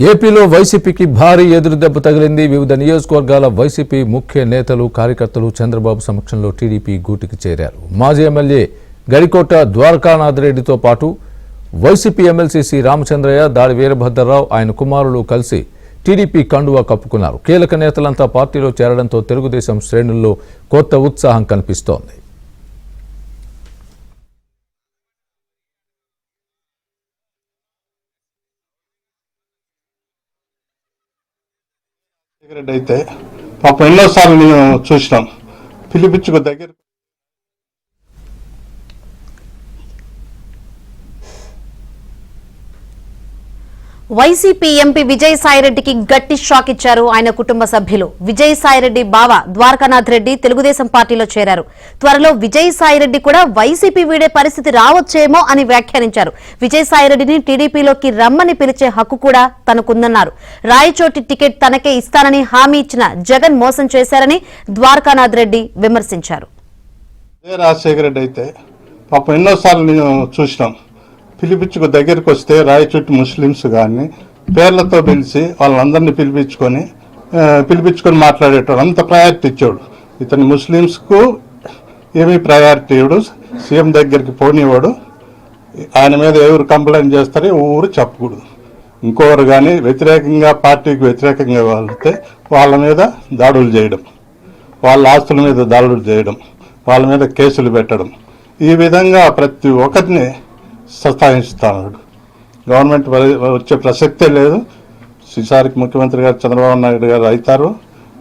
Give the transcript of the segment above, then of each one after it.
ఏపీలో వైసీపీకి భారీ ఎదురుదెబ్బ తగిలింది. వివిధ నియోజకవర్గాల వైసీపీ ముఖ్య నేతలు, కార్యకర్తలు చంద్రబాబు సమక్షంలో టీడీపీ గూటికి చేరారు. మాజీ ఎమ్మెల్యే గడికోట ద్వారకానాథ్ రెడ్డితో పాటు వైసీపీ ఎమ్మెల్సీ సి రామచంద్రయ్య, దాడి వీరభద్రరావు, ఆయన కుమారులు కలిసి టీడీపీ కండువా కప్పుకున్నారు. కీలక నేతలంతా పార్టీలో చేరడంతో తెలుగుదేశం శ్రేణుల్లో కొత్త ఉత్సాహం కనిపిస్తోంది. అయితే పాపం ఎన్నోసార్లు నేను చూసినాం. పిలిపించుకు దగ్గర వైసీపీ ఎంపీ విజయసాయిరెడ్డికి గట్టి షాక్ ఇచ్చారు ఆయన కుటుంబ సభ్యులు. విజయసాయిరెడ్డి బావ ద్వారకానాథ్ రెడ్డి తెలుగుదేశం పార్టీలో చేరారు. త్వరలో విజయసాయిరెడ్డి కూడా వైసీపీ వీడే పరిస్థితి రావచ్చేమో అని వ్యాఖ్యానించారు. విజయసాయిరెడ్డిని టీడీపీలోకి రమ్మని పిలిచే హక్కు కూడా తనకుందన్నారు. రాయచోటి టికెట్ తనకే ఇస్తానని హామీ ఇచ్చిన జగన్ మోసం చేశారని ద్వారకానాథ్ రెడ్డి విమర్శించారు. రాజశేఖర రెడ్డి అయితే పాపం ఎన్నోసార్లు నేను చూసినాం. పిలిపించుకు దగ్గరికి వస్తే రాయచోటి ముస్లిమ్స్ కానీ పేర్లతో పిలిచి వాళ్ళందరినీ పిలిపించుకొని మాట్లాడేటోడు. అంత ప్రయారిటీ ఇచ్చాడు. ఇతను ముస్లిమ్స్కు ఏమీ ప్రయారిటీ ఇవ్వడు. సీఎం దగ్గరికి పోనివాడు. ఆయన మీద ఎవరు కంప్లైంట్ చేస్తారో ఊరు చెప్పకూడదు. ఇంకొకరు కానీ వ్యతిరేకంగా పార్టీకి వ్యతిరేకంగా వెళ్తే వాళ్ళ మీద దాడులు చేయడం, వాళ్ళ ఆస్తుల మీద దాడులు చేయడం, వాళ్ళ మీద కేసులు పెట్టడం, ఈ విధంగా ప్రతి ఒక్కరిని సతాయిస్తున్నాడు. గవర్నమెంట్ వచ్చే ప్రసక్తే లేదు. ఈసారికి ముఖ్యమంత్రి గారు చంద్రబాబు నాయుడు గారు అవుతారు.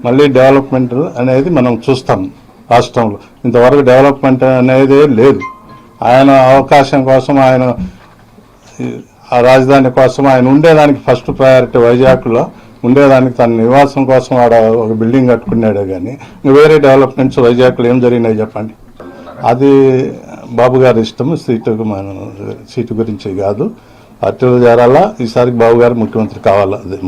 మళ్ళీ డెవలప్మెంట్ అనేది మనం చూస్తాం. రాష్ట్రంలో ఇంతవరకు డెవలప్మెంట్ అనేది లేదు. ఆయన అవకాశం కోసం, ఆయన ఆ రాజధాని కోసం ఆయన ఉండేదానికి ఫస్ట్ ప్రయారిటీ వైజాగ్లో ఉండేదానికి తన నివాసం కోసం ఆడ ఒక బిల్డింగ్ కట్టుకున్నాడే కానీ వేరే డెవలప్మెంట్స్ వైజాగ్లో ఏం జరిగినాయి చెప్పండి. అది బాబు గారి ఇష్టం. సీటు గురించి కాదు, పార్టీలో చేరాలా. ఈసారికి బాబు గారు ముఖ్యమంత్రి కావాలా. అదే